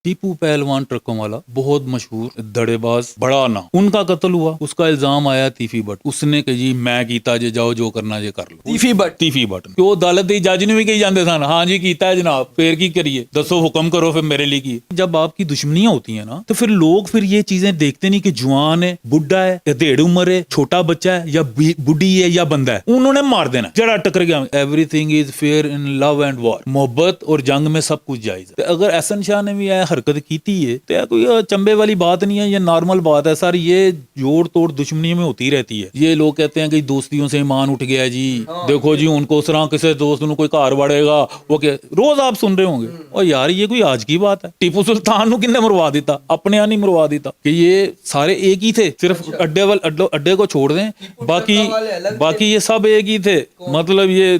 टीपू पहलवान ट्रकों वाला बहुत मशहूर धड़ेबाज बड़ा ना उनका कत्ल हुआ। उसका इल्जाम आया तीफी बट उसने कहा जी मैं कीता जे जाओ जो करना जे कर लो। तीफी बट क्यों अदालत दी जज ने भी कही जाते सन हाँ जी कीता है जनाब फिर की करिए दसो हुक्म करो फिर मेरे लिए की। जब आपकी दुश्मनियां होती है ना तो फिर लोग फिर ये चीजें देखते नहीं कि जवान है बुढ़ा है या डेढ़ उम्र है छोटा बच्चा है या बुढ़ी है या बंदा है उन्होंने मार देना जरा टकर गया। Everything is fair in love and war मोहब्बत और जंग में सब कुछ जायज है। अगर एहसन शाह ने भी यह हरकत की है तो यह कोई चंबे वाली बात नहीं है ये नॉर्मल बात है सर। ये जोड़ तोड़ दुश्मनी में होती रहती है। ये लोग कहते हैं कि दोस्तियों से ईमान उठ गया जी देखो जी उनको उस तरह किसी दोस्त कोई कार बढ़ेगा वो क्या रोज आप सुन रहे होंगे। और यार ये कोई आज की बात है। टीपू सुल्तान किन्ने मरवा दिता अपने यहाँ नहीं मरवा दिता कि ये सारे एक ही थे सिर्फ अड्डे को छोड़ दें बाकी ये सब एक ही थे। मतलब ये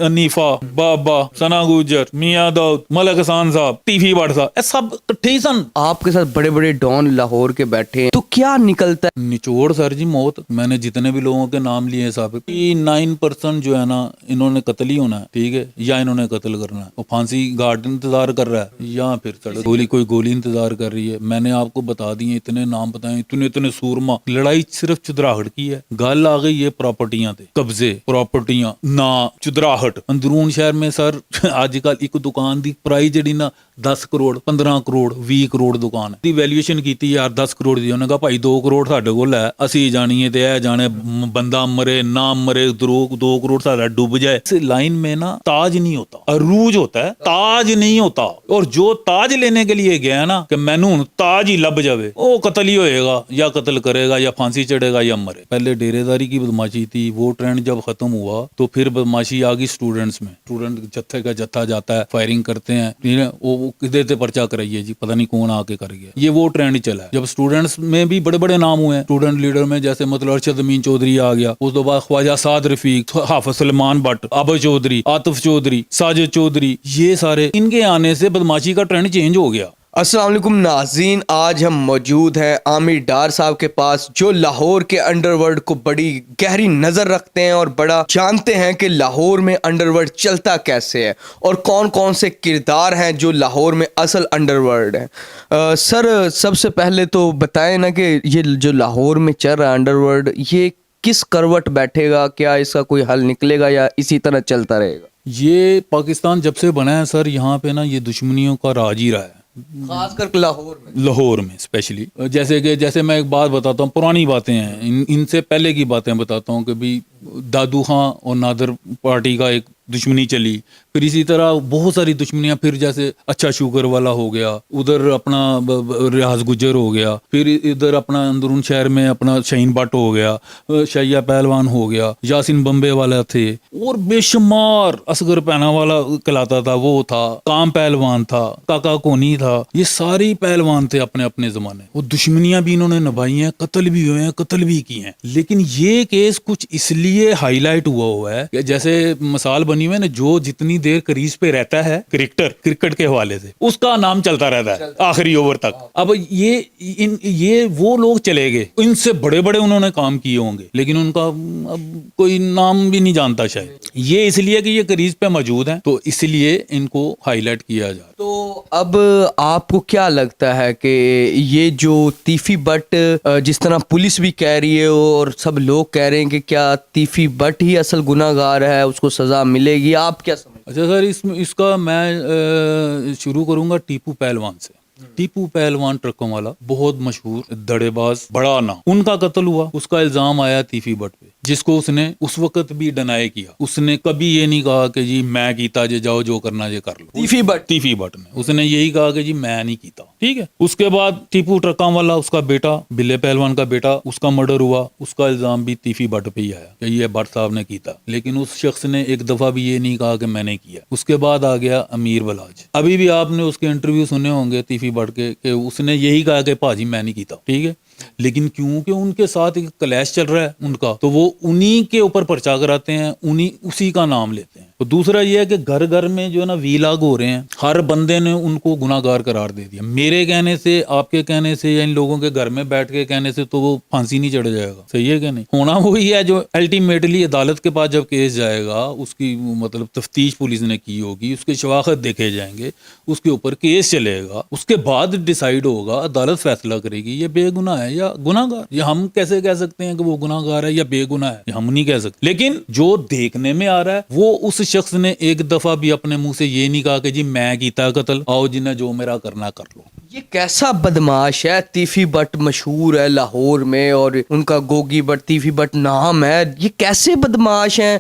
अनीफा बाबा सना गुजर मियां दाऊद मलक हसन साहब टीफी भट्ट साहब सब ठीक सन। आपके साथ बड़े बड़े डॉन लाहौर के बैठे हैं तो क्या निकलता है? निचोड़ सर जी मौत। मैंने जितने भी लोगों के नाम लिए साहब 9% जो है ना इन्होंने कत्ल ही होना है ठीक है या इन्होंने कत्ल करना है। वो फांसी घाट इंतजार कर रहा है या फिर सड़क कोई गोली इंतजार कर रही है। मैंने आपको बता दिए इतने नाम बताए इतने सूरमा। लड़ाई सिर्फ चुदराहट की है। गल आ गई ये प्रॉपर्टियां थे कब्जे प्रॉपर्टियां ना चुदराहट अंदरून शहर में सर आजकल एक दुकान की प्राइस जी ना 10 करोड़ 15 करोड़ 20 करोड़ दुकान है। वैल्यूएशन की यार 10 करोड़ दी उन्होंने कहा भाई 2 करोड़ साढ़े को है असी जानिए ते जाने बंदा मरे ना मरे 2 करोड़ साढ़ा डूब जाए। इस लाइन में ना ताज नहीं होता अरूज होता है ताज नहीं होता। और जो ताज लेने के लिए गया ना कि मैनू ताज ही लब जावे वो कत्ल ही होएगा या कत्ल करेगा या फांसी चढ़ेगा या मरे। पहले डेरेदारी की बदमाशी थी वो ट्रेंड जब खत्म हुआ तो फिर बदमाशी आ गई स्टूडेंट्स में। स्टूडेंट जत्थे का जत्था जाता है फायरिंग करते हैं वो किधर से पर्चा कराइए जी पता नहीं कौन आके कर गया। ये वो ट्रेंड चला है। जब स्टूडेंट्स में भी बड़े बड़े नाम हुए हैं स्टूडेंट लीडर में जैसे मतलब अरशद अमीन चौधरी आ गया उस तो बाद ख्वाजा साद रफीक हाफिज सलमान भट्ट आबा चौधरी आतिफ चौधरी साजिद चौधरी ये सारे इनके आने से बदमाशी का ट्रेंड चेंज हो गया। अस्सलाम वालेकुम नाज़रीन, आज हम मौजूद हैं आमिर डार साहब के पास जो लाहौर के अंडरवर्ल्ड को बड़ी गहरी नज़र रखते हैं और बड़ा जानते हैं कि लाहौर में अंडरवर्ल्ड चलता कैसे है और कौन कौन से किरदार हैं जो लाहौर में असल अंडरवर्ल्ड है। सर सबसे पहले तो बताएं ना कि ये जो लाहौर में चल रहा है अंडरवर्ल्ड ये किस करवट बैठेगा, क्या इसका कोई हल निकलेगा या इसी तरह चलता रहेगा? ये पाकिस्तान जब से बना है सर यहाँ पे ना ये दुश्मनियों का राज ही रहा है खासकर लाहौर में स्पेशली। जैसे मैं एक बात बताता हूँ पुरानी बातें हैं इनसे पहले की बातें बताता हूँ कि भी दादू खां और नादर पार्टी का एक दुश्मनी चली फिर इसी तरह बहुत सारी दुश्मनियां फिर जैसे अच्छा शुगर वाला हो गया उधर अपना रियाज गुजर हो गया फिर इधर अपना अंदरून शहर में अपना शहीन भट्ट हो गया शैया पहलवान हो गया यासिन बम्बे वाला थे और बेशुमार असगर पैना वाला कहलाता था वो था काम पहलवान था काका कोनी था। ये सारे पहलवान थे अपने अपने जमाने। वो दुश्मनियां भी इन्होंने निभाई हैं कत्ल भी हुए हैं कत्ल भी किए हैं। लेकिन ये केस कुछ इसलिए हाईलाइट हुआ है कि जैसे मिसाल बनी हुई है ना जो जितनी देर क्रीज पे रहता है क्रिकेट के हवाले से उसका नाम चलता रहता है आखिरी ओवर तक। अब ये वो लोग चले गए इनसे बड़े बड़े उन्होंने काम किए होंगे लेकिन उनका अब कोई नाम भी नहीं जानता शायद। ये इसलिए कि ये क्रीज पे मौजूद है तो इसलिए इनको हाईलाइट किया जा। तो अब आपको क्या लगता है कि ये जो तीफी बट जिस तरह पुलिस भी कह रही है और सब लोग कह रहे हैं कि क्या तीफी बट ही असल गुनाहगार है उसको सजा मिलेगी, आप क्या समझ? अच्छा सर इसका मैं शुरू करूंगा टीपू पहलवान से। टीपू पहलवान ट्रकों वाला बहुत मशहूर धड़ेबाज बड़ा ना उनका कत्ल हुआ। उसका इल्जाम आया तीफी बट पे जिसको उसने उस वक्त भी डिनाई किया। उसने कभी ये नहीं कहा कि जी मैं कीता जे जाओ जो करना जे कर लो। तीफी बट ने उसने यही कहा कि जी मैं नहीं कीता ठीक है। उसके बाद टीपू ट्रकों वाला उसका बेटा बिल्ले पहलवान का बेटा उसका मर्डर हुआ। उसका इल्जाम भी तीफी बट पे ही आया कि ये भट्ट साहब ने कीता। लेकिन उस शख्स ने एक दफा भी ये नहीं कहा कि मैंने किया। उसके बाद आ गया अमीर बलाज। अभी भी आपने उसके इंटरव्यू सुने होंगे तीफी बट के उसने यही कहा कि भाजी मैं नहीं कीता ठीक है। لیکن کیونکہ ان کے ساتھ ایک کلیش چل رہا ہے ان کا، تو وہ انہی کے اوپر پرچہ کراتے ہیں، اسی کا نام لیتے ہیں۔ تو دوسرا یہ ہے کہ گھر گھر میں جو ہے نا ویلاگ ہو رہے ہیں، ہر بندے نے ان کو گناہ گار قرار دے دیا۔ میرے کہنے سے، آپ کے کہنے سے، یا ان لوگوں کے گھر میں بیٹھ کے کہنے سے تو وہ پھانسی نہیں چڑھ جائے گا، صحیح ہے کہ نہیں؟ ہونا وہی ہے جو الٹیمیٹلی عدالت کے پاس جب کیس جائے گا، اس کی مطلب تفتیش پولیس نے کی ہوگی، اس کے شواہد دیکھے جائیں گے، اس کے اوپر کیس چلے گا، اس کے بعد ڈیسائیڈ ہوگا، عدالت فیصلہ کرے گی یہ بے گناہ ہے یا گناہ گار۔ یہ ہم کیسے کہہ سکتے ہیں کہ وہ گناہ گار ہے یا بے گناہ ہے؟ یہ ہم نہیں کہہ سکتے۔ لیکن جو دیکھنے میں آ رہا ہے، وہ اس شخص نے ایک دفعہ بھی اپنے منہ سے یہ نہیں کہا کہ جی میں کیتا قتل، آؤ جنہیں جو میرا کرنا کر لو۔ یہ کیسا بدماش ہے؟ تیفی بٹ مشہور ہے لاہور میں، اور ان کا گوگی بٹ، تیفی بٹ نام ہے۔ یہ کیسے بدماش ہیں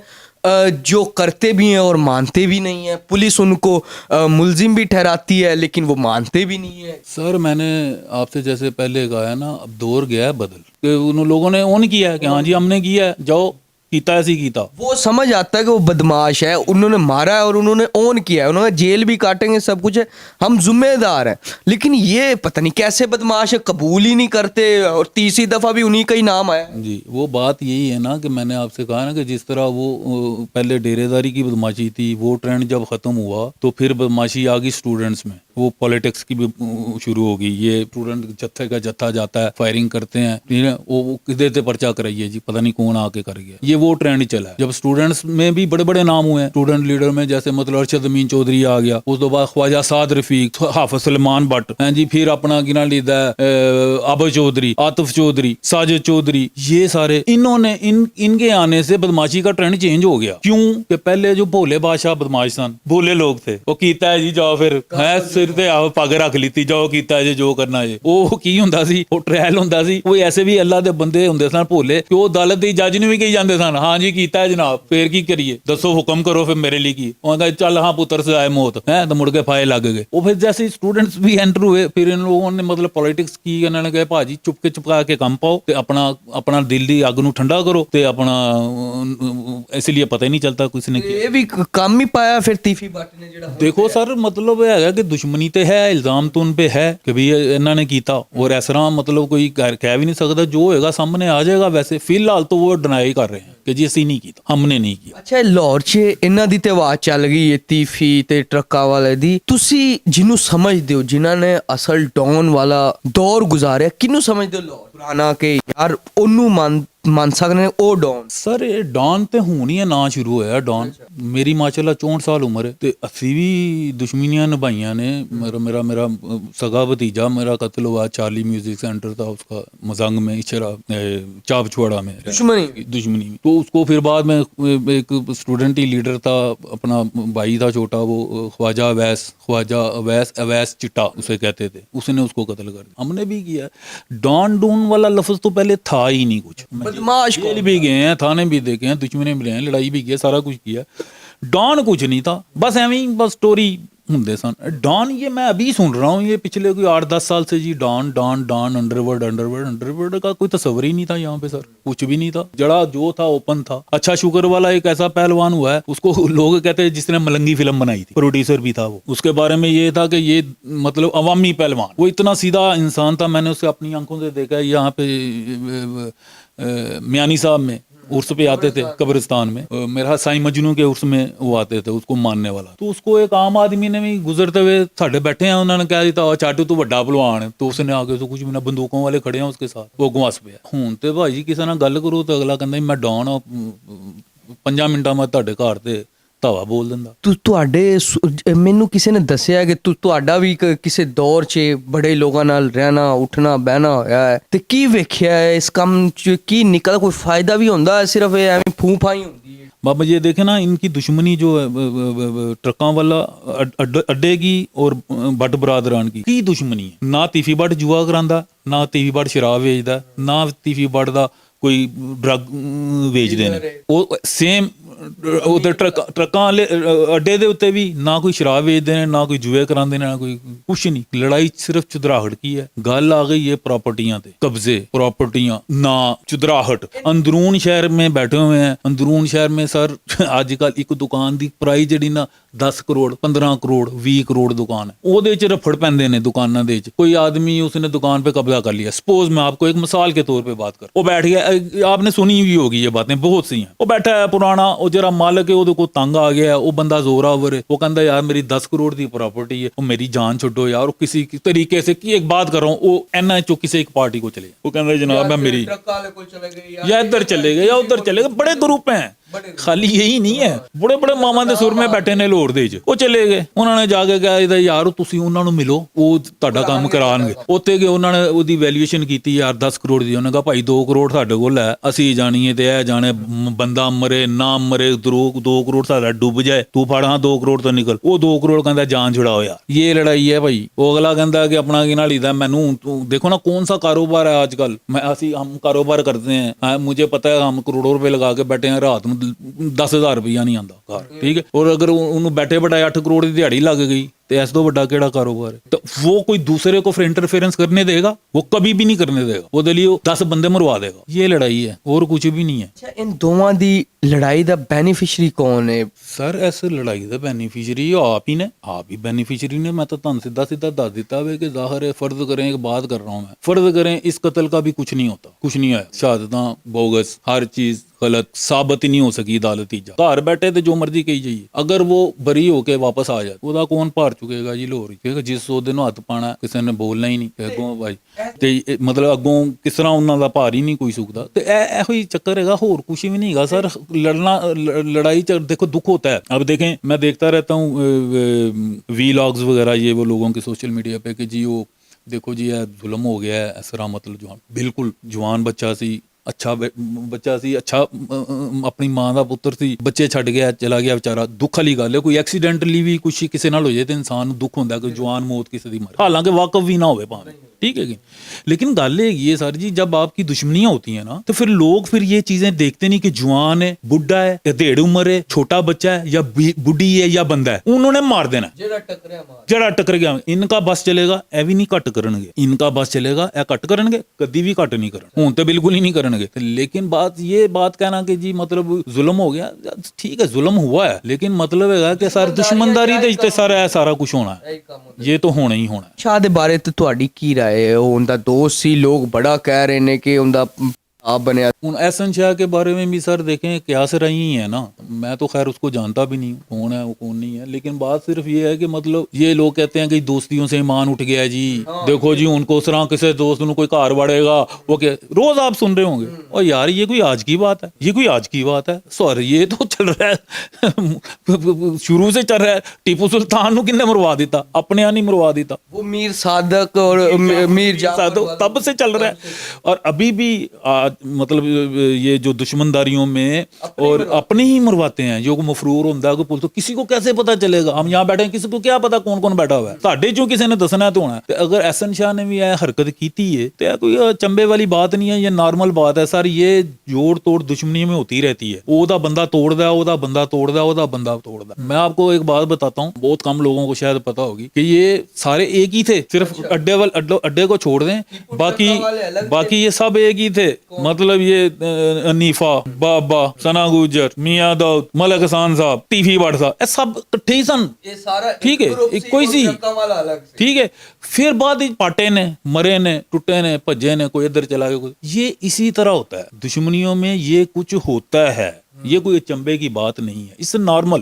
جو کرتے بھی ہیں اور مانتے بھی نہیں ہیں؟ پولیس ان کو ملزم بھی ٹھہراتی ہے لیکن وہ مانتے بھی نہیں ہیں۔ سر میں نے آپ سے جیسے پہلے کہا ہے نا، اب دور گیا ہے بدل، کہ ان لوگوں نے اون کیا ہے کہ ہاں جی ہم نے کیا ہے، جاؤ کیتا ایسی کیتا۔ وہ سمجھ آتا ہے کہ وہ بدماش ہے، انہوں نے مارا ہے اور انہوں نے اون کیا ہے، انہوں نے جیل بھی کاٹیں گے، سب کچھ ہے، ہم ذمہ دار ہیں۔ لیکن یہ پتہ نہیں کیسے بدماش ہے، قبول ہی نہیں کرتے، اور تیسری دفعہ بھی انہی کا ہی نام آیا۔ جی وہ بات یہی ہے نا کہ میں نے آپ سے کہا نا کہ جس طرح وہ پہلے ڈیرے داری کی بدماشی تھی، وہ ٹرینڈ جب ختم ہوا تو پھر بدماشی آ گئی اسٹوڈنٹس میں، وہ پولیٹکس کی بھی شروع ہو گئی۔ یہ اسٹوڈنٹ جتھے کا جتھا جاتا ہے، فائرنگ کرتے ہیں، وہ کدھر سے پرچہ کرائیے جی، پتہ نہیں کون آ کے کر گیا۔ یہ وہ ٹرینڈ چلا ہے۔ جب اسٹوڈنٹس میں بھی بڑے بڑے نام ہوئے ہیں اسٹوڈنٹ لیڈر میں، جیسے مطلب ارشد امین چودھری آ گیا، اس کے بعد خواجہ سعد رفیق، حافظ سلمان بٹ، ہیں جی، پھر اپنا گنا لیدا ہے آبا چودھری، عاطف چودھری، ساجد چودھری، یہ سارے انہوں نے ان کے آنے سے بدماشی کا ٹرینڈ چینج ہو گیا۔ کیوں کہ پہلے جو بھولے بادشاہ بدماش سن، بھولے لوگ تھے، وہ کیتا ہے جی جاؤ، پھر ہے سر تے آو پگ رکھ لیتی، جاؤ کیتا ہے جی جو کرنا ہے۔ وہ کی ہوندا سی، وہ ٹرائل ہوندا سی، وہ ایسے بھی اللہ دے بندے ہوندے سن بھولے کہ وہ عدالت دی جج نے بھی کہی جاندے سن ہاں جی کیتا ہے جناب، پھر کی کریے، دسو حکم کرو پھر میرے لیے کی۔ وہ کہا چل ہاں پتر سے آئے موت ہے، تو مڑ کے پھائے لگ گئے۔ وہ پھر جیسے اسٹوڈنٹس بھی انٹر ہوئے، پھر ان لوگوں نے مطلب پولیٹکس کی، انہوں نے کہا بھاجی چپکا کے کم پاؤ تے اپنا دل دی اگ نو ٹھنڈا کرو تے اپنا، اس لیے پتہ ہی نہیں چلتا کس نے کیا۔ یہ بھی کام ہی پایا پھر تیفی بٹ نے جڑا۔ دیکھو سر مطلب یہ ہے کہ دشمنی تے ہے، الزام تو ان پہ ہے کہ بھی انہوں نے کیتا، اور اس طرح مطلب کوئی کہہ بھی نہیں سکتا، جو ہوئے گا سامنے آ جائے گا۔ ویسے فی الحال تو وہ ڈینائی کر رہے ہیں کہ جی اسی نہیں کیتا، ہم نے نہیں کیا۔ اچھا لاہور 'ਚ ਇਹਨਾਂ ਦੀ ਤੇ ਆਵਾਜ਼ ਚੱਲ ਗਈ ਹੈ ਤੀਫੀ ਤੇ ਟਰੱਕਾਂ ਵਾਲੇ ਦੀ, ਤੁਸੀਂ ਜਿਹਨੂੰ ਸਮਝਦੇ ਹੋ, ਜਿਨ੍ਹਾਂ ਨੇ ਅਸਲ ਡੌਨ ਵਾਲਾ ਦੌਰ ਗੁਜ਼ਾਰਿਆ, ਕਿਹਨੂੰ ਸਮਝਦੇ ਹੋ ਲਾਹੌਰ ਪੁਰਾਣਾ ਕਿ ਯਾਰ ਉਹਨੂੰ ਮੰਨ ਸਕਦੇ ਨੇ ਉਹ ਡੌਨ? ਸਰ ਇਹ ਡਾਨ ਤੇ ਹੁਣ ਹੀ ਨਾਂ ਸ਼ੁਰੂ ਹੋਇਆ ਡਾਨ। ਮੇਰੀ ਮਾਸ਼ਾਅੱਲਾ 64 ਸਾਲ ਉਮਰ ਹੈ ਤੇ ਅਸੀਂ ਵੀ ਦੁਸ਼ਮਨੀਆਂ ਨਿਭਾਈਆਂ ਨੇ। मेरा सगा भतीजा मेरा कत्ल हुआ चार्ली म्यूजिक सेंटर था उसका मजंग में, इचरा चाप छुआड़ा में, दुश्मनी में। तो उसको फिर बाद में एक स्टूडेंट ही लीडर था, अपना भाई था छोटा, वो ख्वाजा अवैस चिट्टा उसे कहते थे, उसने उसको कत्ल कर दिया। हमने भी किया। डॉन डून वाला लफ्ज तो पहले था ही नहीं कुछ। बदमाश जेल भी गए हैं, थाने भी देखे हैं, दुश्मनी भी रहे हैं, लड़ाई भी की है, सारा कुछ किया। डॉन कुछ नहीं था, बस एवं ही बस स्टोरी होंगे सन। डॉन ये मैं अभी सुन रहा हूँ, ये पिछले कोई 8-10 साल से जी डॉन अंडरवर्ल्ड का कोई तस्वर ही नहीं था यहाँ पे सर, कुछ भी नहीं था। जड़ा जो था ओपन था। अच्छा शुक्र वाला एक ऐसा पहलवान हुआ है, उसको लोग कहते हैं जिसने मलंगी फिल्म बनाई थी, प्रोड्यूसर भी था वो। उसके बारे में ये था कि ये मतलब अवामी पहलवान, वो इतना सीधा इंसान था। मैंने उसे अपनी आंखों से देखा है। यहाँ पे मियानी साहब में उर्स पे आते थे कब्रिस्तान में, मेरा साईं मजनू के उर्स में वो आते थे, उसको मानने वाला। तो उसको एक आम आदमी ने भी गुजरते हुए साढ़े बैठे हैं, उन्होंने कहा दिता चाटू तू बड़ा भलवान है, तो उसने आगे तो कुछ भी ना, बंदूकों वाले खड़े हैं उसके साथ, वो गुआस पे हूं ते भाजी किसी नाल गल करो तो अगला कहता मैं डॉन हाँ, 5 ਮਿੰਟਾਂ ਮੈਂ ਤੁਹਾਡੇ ਘਰ ਤੇ ਧਾਵਾ ਬੋਲ ਦਿੰਦਾ। ਤੁਹਾਡੇ ਮੈਨੂੰ ਕਿਸੇ ਨੇ ਦੱਸਿਆ ਕਿ ਤੁਹਾਡਾ ਵੀ ਕਿਸੇ ਦੌਰ 'ਚ ਬੜੇ ਲੋਕਾਂ ਨਾਲ ਰਹਿਣਾ ਉੱਠਣਾ ਬਹਿਣਾ ਹੋਇਆ ਹੈ, ਤੇ ਕੀ ਵੇਖਿਆ ਹੈ ਇਸ ਕੰਮ 'ਚ? ਕੀ ਨਿਕਲ ਕੋਈ ਫਾਇਦਾ ਵੀ ਹੁੰਦਾ ਹੈ, ਸਿਰਫ ਇਹ ਐਵੇਂ ਫੂੰ ਫਾਈ ਹੁੰਦੀ ਹੈ? बाबा ये देखे ना, इनकी दुश्मनी जो है ट्रकों वाला अड्डे की और भट्ट बरादरान की दुश्मनी है। ना तीफी भट्ट जुआ करांदा, ना तीफी भट्ट शराब बेचदा, ना तीफी भट्ट दा कोई ड्रग बेचदे ने। वो सेम ਉਧਰ ਟਰੱਕਾਂ ਵਾਲੇ ਅੱਡੇ ਦੇ ਉੱਤੇ ਵੀ ਨਾ ਕੋਈ ਸ਼ਰਾਬ ਵੇਚਦੇ ਨੇ, ਨਾ ਕੋਈ ਜੂਏ ਕਰਾਉਂਦੇ ਨੇ, ਨਾ ਕੋਈ ਕੁਛ ਨਹੀਂ। ਲੜਾਈ ਸਿਰਫ ਚੁਦਰਾਹਟ ਕੀ ਹੈ, ਗੱਲ ਆ ਗਈ है प्रॉपर्टियां पे, कब्जे प्रॉपर्टियां ना चुदराहट। अंदरून शहर में बैठे हुए हैं, अंदरून शहर में सर आजकल एक दुकान ਦੀ ਪ੍ਰਾਈਸ ਜਿਹੜੀ ਨਾ 10 ਕਰੋੜ 15 ਕਰੋੜ 20 ਕਰੋੜ ਦੁਕਾਨ है, ਉਹਦੇ ਚ ਰਫੜ ਪੈਂਦੇ ਨੇ ਦੁਕਾਨਾਂ ਦੇ ਵਿੱਚ। कोई आदमी उसने दुकान पे कब्जा कर लिया, सपोज मैं आपको एक मिसाल के तौर पे बात कर, वो बैठ गया, आपने सुनी हुई होगी ये बातें बहुत सी हैं, वो बैठा है पुराना, वो जरा मालिक है ਉਹਦੇ ਕੋਲ ਤੰਗ ਆ ਗਿਆ, ਉਹ ਬੰਦਾ ਜ਼ੋਰਾਵਰ है, वो कहता यार मेरी 10 करोड़ ਦੀ प्रॉपर्टी है, वो मेरी जान छोड़ो यार, वो किसी तरीके से की एक बात कर रहा हूँ, वो एना चो किसी एक पार्टी को चले, वो कहता जनाब मैं मेरी या इधर चले गए या उधर चले गए। बड़े ग्रुप हैं, खाली यही नहीं है, बड़े बड़े ਮਾਮਾ ਦੇ ਸੁਰ ਮੇ ਬੈਠੇ ਨੇ ਲਾਹੌਰ ਦੇ ਵਿੱਚ, ਉਹ ਚਲੇ ਗਏ। ਉਹਨਾਂ ਨੇ ਜਾ ਕੇ ਕਿਹਾ ਇਹਦਾ ਯਾਰ ਤੁਸੀਂ ਉਹਨਾਂ ਨੂੰ ਮਿਲੋ, ਉਹ ਤੁਹਾਡਾ ਕੰਮ ਕਰਾਉਣਗੇ। ਉੱਥੇ ਗਏ, ਉਹਨਾਂ ਨੇ ਉਹਦੀ ਵੈਲਿਊਏਸ਼ਨ ਕੀਤੀ ਯਾਰ 10 ਕਰੋੜ ਦੀ। ਉਹਨੇ ਕਿਹਾ ਭਾਈ 2 ਕਰੋੜ ਸਾਡੇ ਕੋਲ ਹੈ, ਅਸੀਂ ਜਾਣੀਏ ਤੇ ਇਹ ਜਾਣੇ, ਬੰਦਾ ਮਰੇ ਨਾ ਮਰੇ, 2 ਕਰੋੜ ਸਾਡਾ ਡੁੱਬ ਜਾਏ, ਤੂੰ ਫੜ ਹਾਂ 2 ਕਰੋੜ ਤੋਂ ਨਿਕਲ। ਉਹ 2 ਕਰੋੜ ਕਹਿੰਦਾ ਜਾਨ ਛੁਡਾਓ ਯਾਰ, ਇਹ ਲੜਾਈ ਹੈ ਭਾਈ। ਉਹ ਅਗਲਾ ਕਹਿੰਦਾ ਕਿ ਆਪਣਾ ਕੀ ਨਾਲ ਹੀਦਾ, ਮੈਨੂੰ देखो ना कौन सा कारोबार है आजकल, हम कारोबार करते हैं, मुझे पता है हम करोड़ों रुपए लगा के बैठे हैं, रात में 10,000 रुपया नहीं आता घर, ठीक है। और अगर उन्होंने बैठे बैठाए 8 करोड़ की दिहाड़ी लग गई तो ऐसा तो बड़ा केड़ा कारोबार है, तो वो कोई दूसरे को फिर इंटरफेरेंस करने देगा? वो कभी भी नहीं करने देगा, वो लिए 10 बंदे मरवा देगा। ये लड़ाई है और कुछ भी नहीं है। अच्छा, इन दोवां दी लड़ाई दा बेनिफिशियरी कौन है? सर इस लड़ाई ਦਾ बेनिफिशियरी आप ही ने, आप ही बेनिफिशियरी ने। मैं तो ਤੁਹਾਨੂੰ सीधा सीधा दस देता है कि जाहिर है, फर्ज करें, एक बात कर रहा हूँ मैं, फर्ज करें इस कत्ल का भी कुछ नहीं होता, कुछ नहीं है, शहादत बोगस, हर चीज गलत साबित ही नहीं हो सकी अदालती जा, घर बैठे तो जो मर्जी कही जाइए, अगर वो बरी होके वापस आ जाए ਉਹਦਾ ਕੌਣ ਭਾਰ ਚੁਕੇਗਾ ਜੀ ਲਾਹੌਰ? ਕਿਉਂਕਿ ਜਿਸ ਉਹਦੇ ਨੂੰ ਹੱਥ ਪਾਣਾ ਕਿਸੇ ਨੇ ਬੋਲਣਾ ਹੀ ਨਹੀਂ ਅੱਗੋਂ ਭਾਈ, ਤੇ ਮਤਲਬ ਅੱਗੋਂ ਕਿਸ ਤਰ੍ਹਾਂ ਉਹਨਾਂ ਦਾ ਭਾਰ ਹੀ ਨਹੀਂ ਕੋਈ ਸੁੱਕਦਾ। ਤੇ ਇਹੋ ਹੀ ਚੱਕਰ ਹੈਗਾ, ਹੋਰ ਕੁਝ ਵੀ नहीं ਹੈਗਾ ਸਰ। लड़ाई देखो दुख होता है। अब देखें, मैं देखता रहता हूँ वीलॉग्स वगैरह, ये वो लोगों के सोशल मीडिया पे कि जी वो देखो जी ये जुल्म हो गया है, इस तरह मतलब जवान, बिल्कुल जवान बच्चा सी, अच्छा ਬੱਚਾ ਸੀ, ਅੱਛਾ ਆਪਣੀ ਮਾਂ ਦਾ ਪੁੱਤਰ ਸੀ, ਬੱਚੇ ਛੱਡ ਗਿਆ, ਚਲਾ ਗਿਆ ਵਿਚਾਰਾ। ਦੁੱਖ ਵਾਲੀ ਗੱਲ ਹੈ, ਕੋਈ ਐਕਸੀਡੈਂਟਲੀ ਵੀ ਕੁਛ ਕਿਸੇ ਨਾਲ ਹੋ ਜਾਏ ਤੇ ਇਨਸਾਨ ਨੂੰ ਦੁੱਖ ਹੁੰਦਾ ਕਿ ਜਵਾਨ ਮੌਤ ਕਿਸੇ ਦੀ ਮਰੇ, ਹਾਲਾਂਕਿ ਵਾਕਫ ਵੀ ਨਾ ਹੋਵੇ ਭਾਵੇਂ, ठीक है कि। लेकिन गल ये सर जी, जब आपकी दुश्मनियां होती हैं ना, तो फिर लोग फिर ये चीजें देखते नहीं कि जवान है, बुढ़ा है, अधेड़ उम्र है, छोटा बच्चा है, या बुढ़ी है, या बंदा है, उन्होंने मार देना, जड़ा टकर गया। इनका बस चलेगा, ए भी नहीं घट करनगे, इनका बस चलेगा, ए घट करनगे, कदी भी घट नहीं करन, हुण तो बिल्कुल ही नहीं करनगे। लेकिन बात कहना कि जी मतलब जुल्म हो गया, ठीक है जुल्म हुआ है, लेकिन मतलब है कि सर दुश्मनदारी ते सारा कुछ होना है, ये तो होना ही होना है। शाह दे बारे ते तुहाडी की राय है? उनका दोस्त सी, लोग बड़ा कह रहे ने कि उनका आप बने। एहसन शाह के बारे में भी सर देखें क्या से रही है ना, मैं तो खैर उसको जानता भी नहीं हूँ कौन है वो कौन नहीं है, लेकिन बात सिर्फ ये है कि मतलब ये लोग कहते हैं कि दोस्तियों से ईमान उठ गया जी, देखो जी उनको उस तरह किसी दोस्त को कोई कार बढ़ेगा, वो क्या रोज आप सुन रहे होंगे। और यार ये कोई आज की बात है, ये कोई आज की बात है सॉरी, ये तो चल रहा है शुरू से चल रहा है। टीपू सुल्तान को किन्ने मरवा दिता? अपने नहीं मरवा दिता, वो मीर सादक और मीर सादक तब से चल रहा है। और अभी भी मतलब ये जो दुश्मनदारियों में और अपने ही मरवाते हैं, जो मफरूर होता है पुलिस, तो किसी को कैसे पता चलेगा? हम यहाँ बैठे हैं, किसी को क्या पता कौन कौन बैठा हुआ है, साढ़े जो किसी ने दसना तो होना है। अगर एहसन शाह ने भी यह हरकत की है तो यह कोई चंबे वाली बात नहीं है, ये नॉर्मल बात है सर। ये जोड़ तोड़ दुश्मनी में होती रहती है, ओदा बंदा तोड़दा, ओदा बंदा तोड़दा, ओदा बंदा तोड़दा। मैं आपको एक बात बताता हूँ, बहुत कम लोगों को शायद पता होगी कि ये सारे एक ही थे, सिर्फ अड्डे को छोड़ दें, बाकी ये सब एक ही थे। मतलब ये अनीफा, बाबा, सना गुजर, मियां दाऊद, मलक हसन साहब, टीवी भट्ट साहब, ये सब इकट्ठे ही सन, ठीक है, एक कोई सी, ठीक है। फिर बाद पाटे ने, मरे ने, टुटे ने, भज्जे ने, कोई इधर चला गया, ये इसी तरह होता है दुश्मनियों में, ये कुछ होता है, ये कोई चंबे की बात नहीं है, इससे नॉर्मल